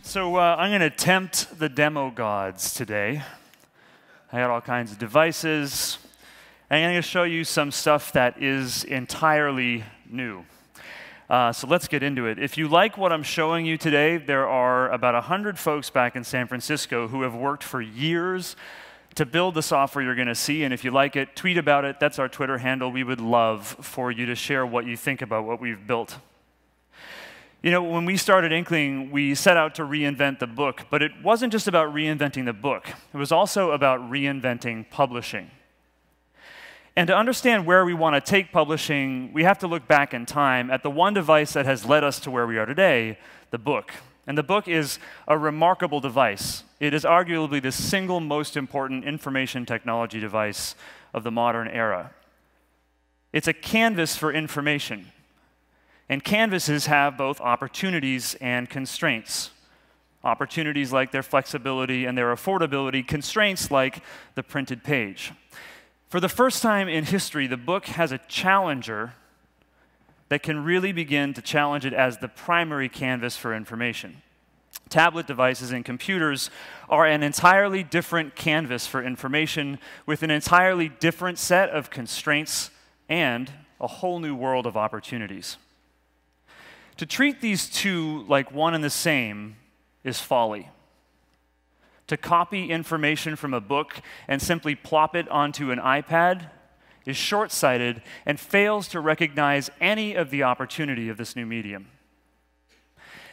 So I'm going to tempt the demo gods today. I got all kinds of devices. I'm going to show you some stuff that is entirely new. So let's get into it. If you like what I'm showing you today, there are about 100 folks back in San Francisco who have worked for years to build the software you're going to see. And if you like it, tweet about it. That's our Twitter handle. We would love for you to share what you think about what we've built. You know, when we started Inkling, we set out to reinvent the book, but it wasn't just about reinventing the book. It was also about reinventing publishing. And to understand where we want to take publishing, we have to look back in time at the one device that has led us to where we are today, the book. And the book is a remarkable device. It is arguably the single most important information technology device of the modern era. It's a canvas for information. And canvases have both opportunities and constraints. Opportunities like their flexibility and their affordability, constraints like the printed page. For the first time in history, the book has a challenger that can really begin to challenge it as the primary canvas for information. Tablet devices and computers are an entirely different canvas for information with an entirely different set of constraints and a whole new world of opportunities. To treat these two like one and the same is folly. To copy information from a book and simply plop it onto an iPad is short-sighted and fails to recognize any of the opportunity of this new medium.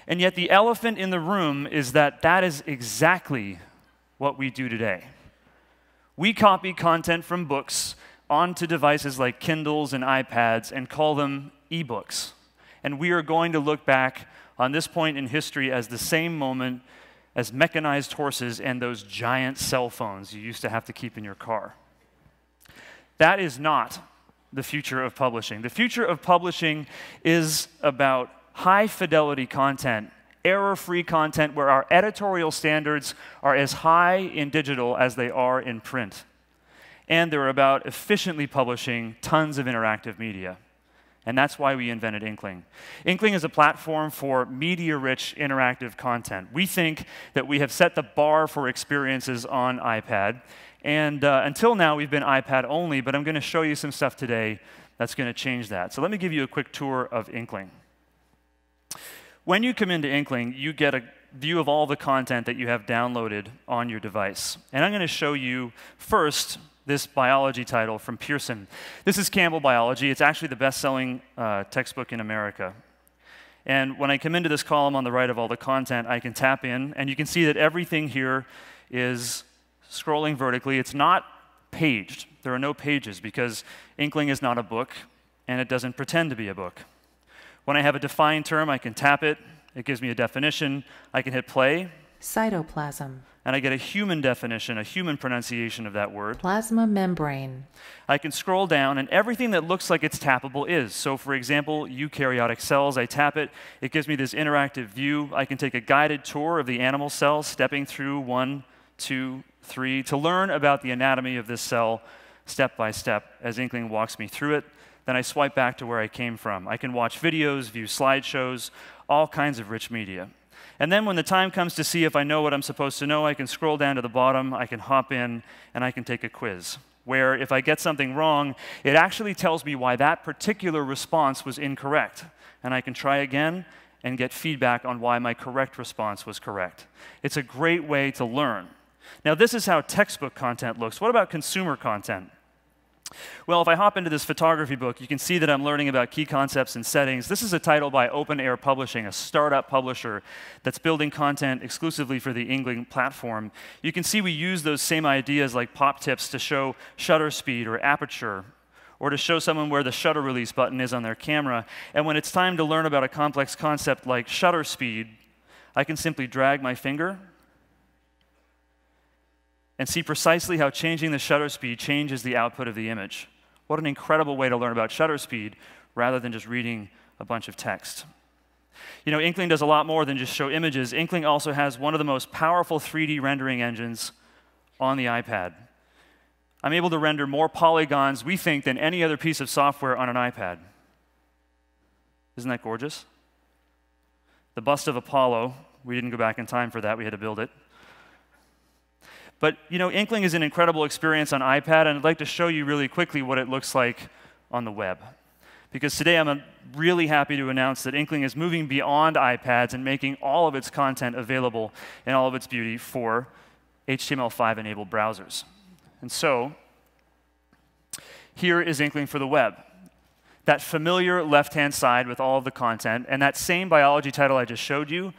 And yet the elephant in the room is that that is exactly what we do today. We copy content from books onto devices like Kindles and iPads and call them ebooks. And we are going to look back on this point in history as the same moment as mechanized horses and those giant cell phones you used to have to keep in your car. That is not the future of publishing. The future of publishing is about high-fidelity content, error-free content where our editorial standards are as high in digital as they are in print. And they're about efficiently publishing tons of interactive media. And that's why we invented Inkling. Inkling is a platform for media-rich interactive content. We think that we have set the bar for experiences on iPad. And until now, we've been iPad only, but I'm going to show you some stuff today that's going to change that. So let me give you a quick tour of Inkling. When you come into Inkling, you get a view of all the content that you have downloaded on your device. And I'm going to show you first this biology title from Pearson. This is Campbell Biology. It's actually the best-selling textbook in America. And when I come into this column on the right of all the content, I can tap in, and you can see that everything here is scrolling vertically. It's not paged. There are no pages because Inkling is not a book, and it doesn't pretend to be a book. When I have a defined term, I can tap it. It gives me a definition. I can hit play. Cytoplasm. And I get a human definition, a human pronunciation of that word. Plasma membrane. I can scroll down, and everything that looks like it's tappable is. So for example, eukaryotic cells, I tap it. It gives me this interactive view. I can take a guided tour of the animal cell, stepping through 1, 2, 3, to learn about the anatomy of this cell step by step as Inkling walks me through it. Then I swipe back to where I came from. I can watch videos, view slideshows, all kinds of rich media. And then when the time comes to see if I know what I'm supposed to know, I can scroll down to the bottom, I can hop in, and I can take a quiz, where if I get something wrong, it actually tells me why that particular response was incorrect. And I can try again and get feedback on why my correct response was correct. It's a great way to learn. Now, this is how textbook content looks. What about consumer content? Well, if I hop into this photography book, you can see that I'm learning about key concepts and settings. This is a title by Open Air Publishing, a startup publisher that's building content exclusively for the Inkling platform. You can see we use those same ideas like pop tips to show shutter speed or aperture, or to show someone where the shutter release button is on their camera. And when it's time to learn about a complex concept like shutter speed, I can simply drag my finger and see precisely how changing the shutter speed changes the output of the image. What an incredible way to learn about shutter speed rather than just reading a bunch of text. You know, Inkling does a lot more than just show images. Inkling also has one of the most powerful 3D rendering engines on the iPad. I'm able to render more polygons, we think, than any other piece of software on an iPad. Isn't that gorgeous? The bust of Apollo We didn't go back in time for that. We had to build it. But Inkling is an incredible experience on iPad, and I'd like to show you really quickly what it looks like on the web. Because today I'm really happy to announce that Inkling is moving beyond iPads and making all of its content available in all of its beauty for HTML5-enabled browsers. And so, here is Inkling for the web. That familiar left-hand side with all of the content, and that same biology title I just showed you.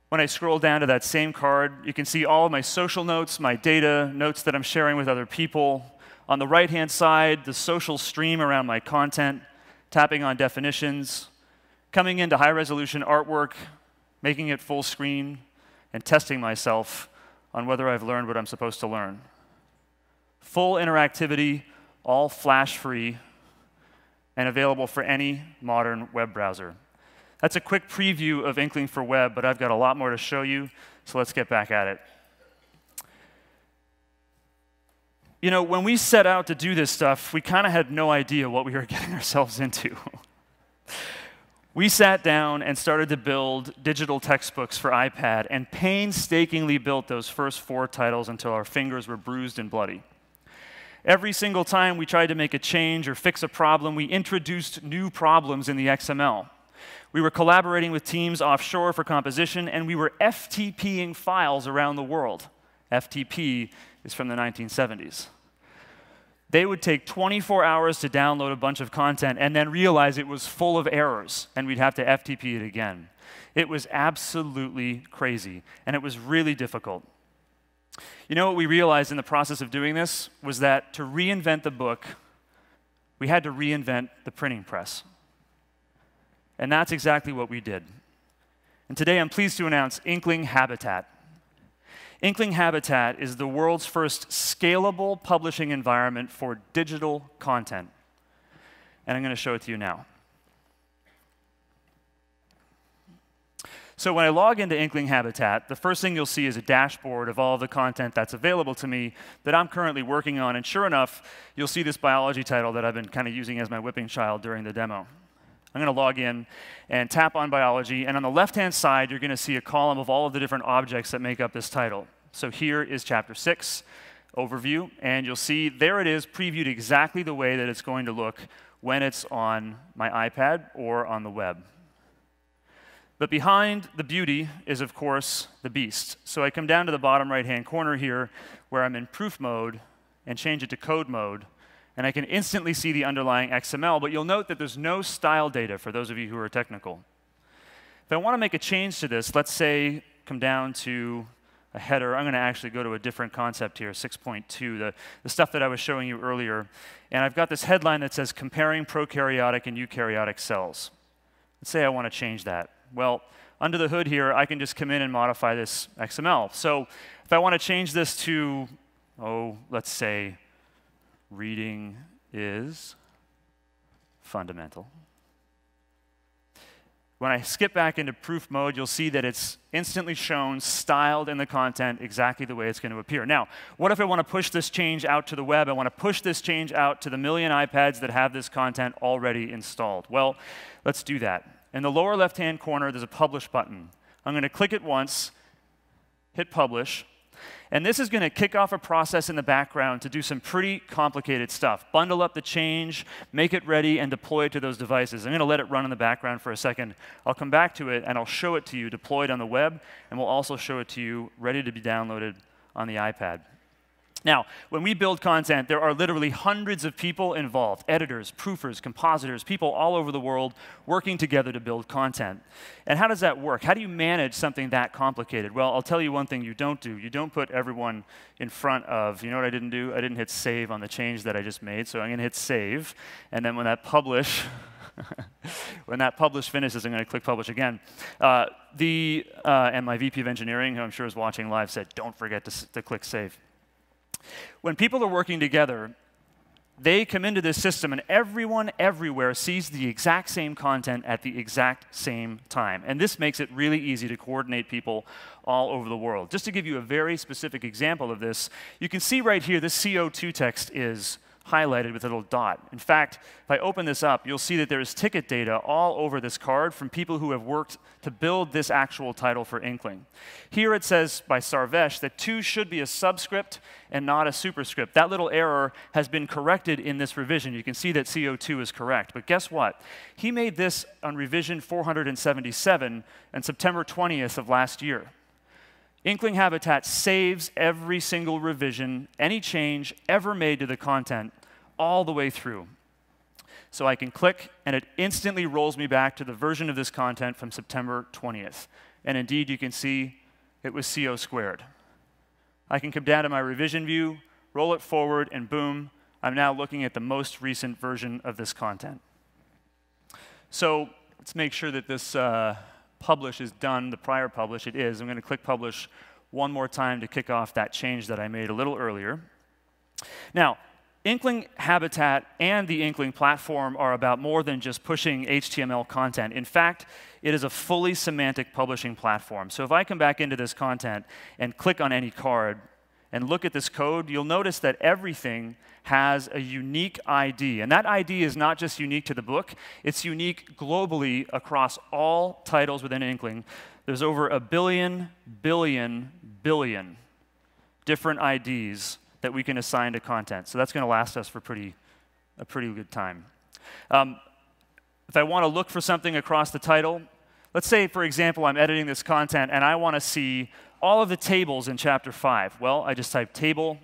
When I scroll down to that same card, you can see all of my social notes, my data, notes that I'm sharing with other people. On the right-hand side, the social stream around my content, tapping on definitions, coming into high-resolution artwork, making it full screen, and testing myself on whether I've learned what I'm supposed to learn. Full interactivity, all flash-free, and available for any modern web browser. That's a quick preview of Inkling for web, but I've got a lot more to show you, so let's get back at it. When we set out to do this stuff, we kind of had no idea what we were getting ourselves into. We sat down and started to build digital textbooks for iPad and painstakingly built those first 4 titles until our fingers were bruised and bloody. Every single time we tried to make a change or fix a problem, we introduced new problems in the XML. We were collaborating with teams offshore for composition, and we were FTPing files around the world. FTP is from the 1970s. They would take 24 hours to download a bunch of content and then realize it was full of errors, and we'd have to FTP it again. It was absolutely crazy, and it was really difficult. What we realized in the process of doing this was that to reinvent the book, we had to reinvent the printing press. And that's exactly what we did. And today I'm pleased to announce Inkling Habitat. Inkling Habitat is the world's first scalable publishing environment for digital content. And I'm going to show it to you now. So when I log into Inkling Habitat, the first thing you'll see is a dashboard of all of the content that's available to me that I'm currently working on. And sure enough, you'll see this biology title that I've been kind of using as my whipping child during the demo. I'm going to log in and tap on biology, and on the left-hand side, you're going to see a column of all of the different objects that make up this title. So here is Chapter 6, Overview, and you'll see there it is, previewed exactly the way that it's going to look when it's on my iPad or on the web. But behind the beauty is, of course, the beast. So I come down to the bottom right-hand corner here, where I'm in proof mode, and change it to code mode, and I can instantly see the underlying XML, but you'll note that there's no style data for those of you who are technical. If I want to make a change to this, let's say come down to a header. I'm going to actually go to a different concept here, 6.2, the stuff that I was showing you earlier. And I've got this headline that says comparing prokaryotic and eukaryotic cells. Let's say I want to change that. Well, under the hood here, I can just come in and modify this XML. So if I want to change this to, let's say, reading is fundamental. When I skip back into proof mode, you'll see that it's instantly shown, styled in the content exactly the way it's going to appear. Now, what if I want to push this change out to the web? I want to push this change out to the million iPads that have this content already installed. Well, let's do that. In the lower left-hand corner, there's a Publish button. I'm going to click it once, hit Publish, and this is going to kick off a process in the background to do some pretty complicated stuff. Bundle up the change, make it ready, and deploy it to those devices. I'm going to let it run in the background for a second. I'll come back to it, and I'll show it to you deployed on the web, and we'll also show it to you ready to be downloaded on the iPad. Now, when we build content, there are literally hundreds of people involved, editors, proofers, compositors, people all over the world working together to build content. And how does that work? How do you manage something that complicated? Well, I'll tell you one thing you don't do. You don't put everyone in front of, you know what I didn't do? I didn't hit save on the change that I just made, so I'm going to hit save. And then when that publish, when that publish finishes, I'm going to click publish again. And my VP of engineering, who I'm sure is watching live, said, don't forget to click save. When people are working together, they come into this system, and everyone everywhere sees the exact same content at the exact same time. And this makes it really easy to coordinate people all over the world. Just to give you a very specific example of this, you can see right here this CO2 text is highlighted with a little dot. In fact, if I open this up, you'll see that there is ticket data all over this card from people who have worked to build this actual title for Inkling. Here it says by Sarvesh that 2 should be a subscript and not a superscript. That little error has been corrected in this revision. You can see that CO2 is correct. But guess what? He made this on revision 477 on September 20th of last year. Inkling Habitat saves every single revision, any change ever made to the content, all the way through. So I can click, and it instantly rolls me back to the version of this content from September 20th. And indeed, you can see it was CO squared. I can come down to my revision view, roll it forward, and boom, I'm now looking at the most recent version of this content. So let's make sure that this publish is done, the prior publish, it is. I'm going to click publish one more time to kick off that change that I made a little earlier. Now, Inkling Habitat and the Inkling platform are about more than just pushing HTML content. In fact, it is a fully semantic publishing platform. So if I come back into this content and click on any card and look at this code, you'll notice that everything has a unique ID. And that ID is not just unique to the book, it's unique globally across all titles within Inkling. There's over 1 billion different IDs that we can assign to content. So that's going to last us for a pretty good time. If I want to look for something across the title, let's say, for example, I'm editing this content and I want to see all of the tables in chapter 5. Well, I just type table,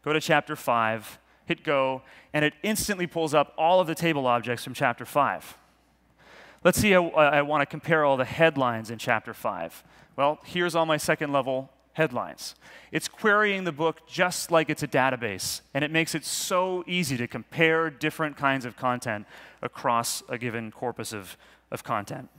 go to chapter 5, hit go, and it instantly pulls up all of the table objects from chapter 5. Let's see how I want to compare all the headlines in chapter 5. Well, here's all my second level headlines. It's querying the book just like it's a database, and it makes it so easy to compare different kinds of content across a given corpus of content.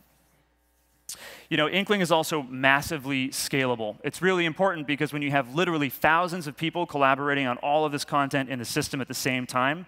You know, Inkling is also massively scalable. It's really important because when you have literally thousands of people collaborating on all of this content in the system at the same time,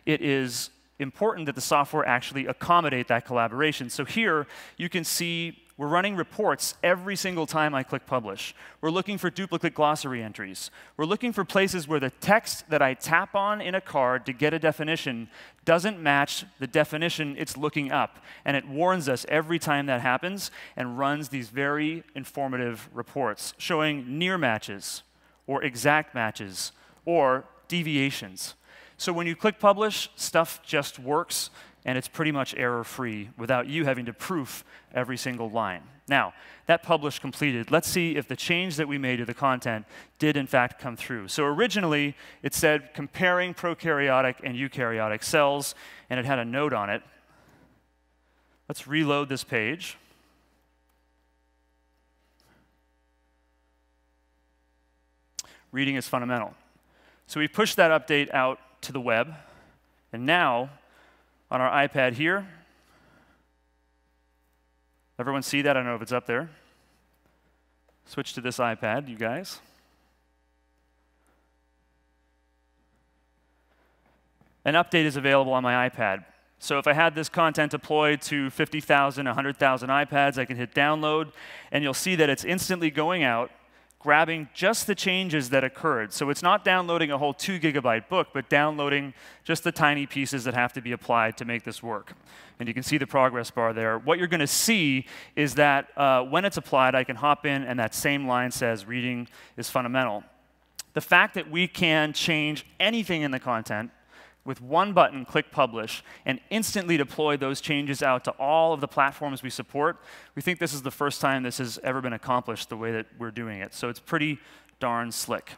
it is important that the software actually accommodate that collaboration. So here, you can see we're running reports every single time I click publish. We're looking for duplicate glossary entries. We're looking for places where the text that I tap on in a card to get a definition doesn't match the definition it's looking up. And it warns us every time that happens and runs these very informative reports showing near matches or exact matches or deviations. So when you click publish, stuff just works, and it's pretty much error-free without you having to proof every single line. Now, that publish completed. Let's see if the change that we made to the content did in fact come through. So originally, it said comparing prokaryotic and eukaryotic cells, and it had a note on it. Let's reload this page. Reading is fundamental. So we pushed that update out to the web, and now, on our iPad here, everyone see that? I don't know if it's up there. Switch to this iPad, you guys. An update is available on my iPad. So if I had this content deployed to 50,000, 100,000 iPads, I can hit download, and you'll see that it's instantly going out, grabbing just the changes that occurred. So it's not downloading a whole 2 GB book, but downloading just the tiny pieces that have to be applied to make this work. And you can see the progress bar there. What you're going to see is that when it's applied, I can hop in, and that same line says reading is fundamental. The fact that we can change anything in the content with one button, click publish, and instantly deploy those changes out to all of the platforms we support, we think this is the first time this has ever been accomplished the way that we're doing it. So it's pretty darn slick.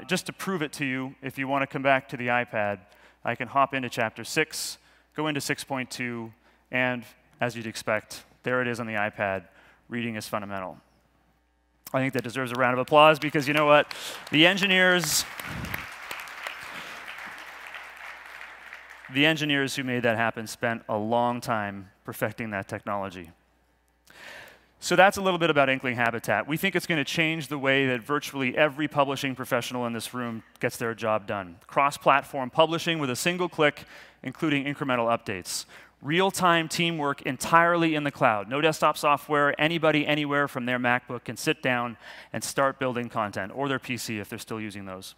Just to prove it to you, if you want to come back to the iPad, I can hop into chapter 6, go into 6.2, and as you'd expect, there it is on the iPad, reading is fundamental. I think that deserves a round of applause because you know what? The engineers who made that happen spent a long time perfecting that technology. So that's a little bit about Inkling Habitat. We think it's going to change the way that virtually every publishing professional in this room gets their job done. Cross-platform publishing with a single click, including incremental updates. Real-time teamwork entirely in the cloud. No desktop software. Anybody, anywhere from their MacBook can sit down and start building content, or their PC if they're still using those.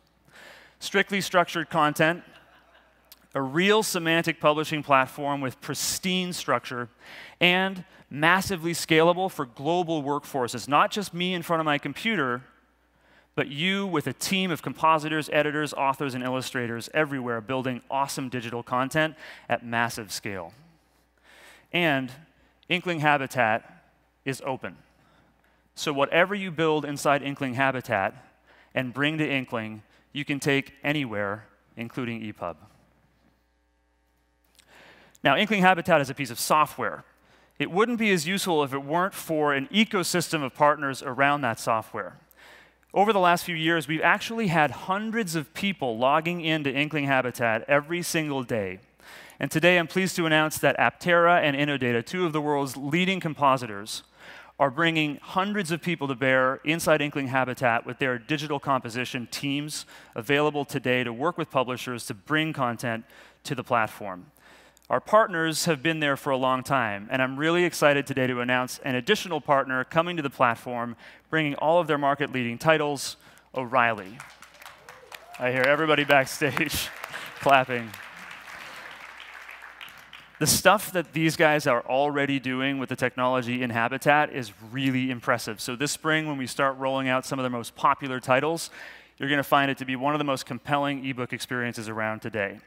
Strictly structured content. a real semantic publishing platform with pristine structure and massively scalable for global workforces, not just me in front of my computer, but you with a team of compositors, editors, authors, and illustrators everywhere building awesome digital content at massive scale. And Inkling Habitat is open. So whatever you build inside Inkling Habitat and bring to Inkling, you can take anywhere, including EPUB. Now, Inkling Habitat is a piece of software. It wouldn't be as useful if it weren't for an ecosystem of partners around that software. Over the last few years, we've actually had hundreds of people logging into Inkling Habitat every single day. And today, I'm pleased to announce that Aptera and Innodata, two of the world's leading compositors, are bringing hundreds of people to bear inside Inkling Habitat with their digital composition teams available today to work with publishers to bring content to the platform. Our partners have been there for a long time, and I'm really excited today to announce an additional partner coming to the platform, bringing all of their market-leading titles, O'Reilly. I hear everybody backstage clapping. The stuff that these guys are already doing with the technology in Habitat is really impressive. So this spring, when we start rolling out some of their most popular titles, you're going to find it to be one of the most compelling ebook experiences around today.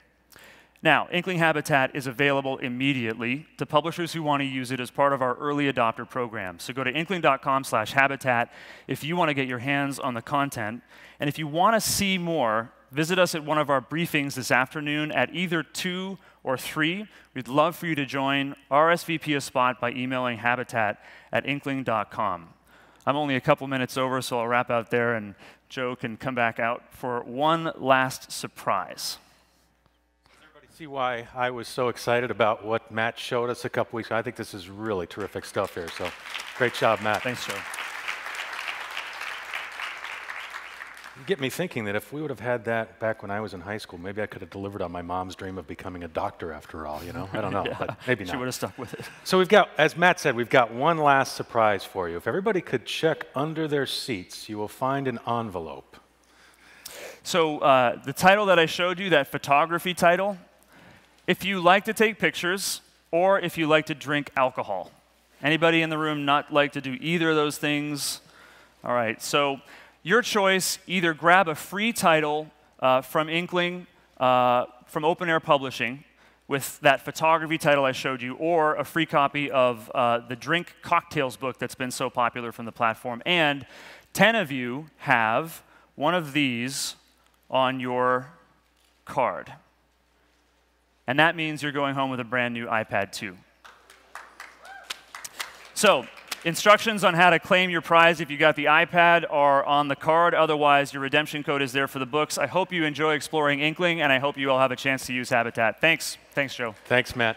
Now, Inkling Habitat is available immediately to publishers who want to use it as part of our early adopter program. So go to inkling.com/habitat if you want to get your hands on the content. And if you want to see more, visit us at one of our briefings this afternoon at either 2 or 3. We'd love for you to join. RSVP a spot by emailing habitat@inkling.com. I'm only a couple minutes over, so I'll wrap out there, and Joe can come back out for one last surprise. See why I was so excited about what Matt showed us a couple weeks ago. I think this is really terrific stuff here, so great job, Matt. Thanks, Joe. You get me thinking that if we would have had that back when I was in high school, maybe I could have delivered on my mom's dream of becoming a doctor after all, you know? I don't know, Yeah, but maybe not. She would have stuck with it. So we've got, as Matt said, we've got one last surprise for you. If everybody could check under their seats, you will find an envelope. So the title that I showed you, that photography title, if you like to take pictures or if you like to drink alcohol. Anybody in the room not like to do either of those things? All right, so your choice, either grab a free title from Inkling, from Open Air Publishing, with that photography title I showed you, or a free copy of the Drink Cocktails book that's been so popular from the platform. And 10 of you have one of these on your card. And that means you're going home with a brand new iPad 2. So, instructions on how to claim your prize if you got the iPad are on the card. Otherwise, your redemption code is there for the books. I hope you enjoy exploring Inkling, and I hope you all have a chance to use Habitat. Thanks. Thanks, Joe. Thanks, Matt.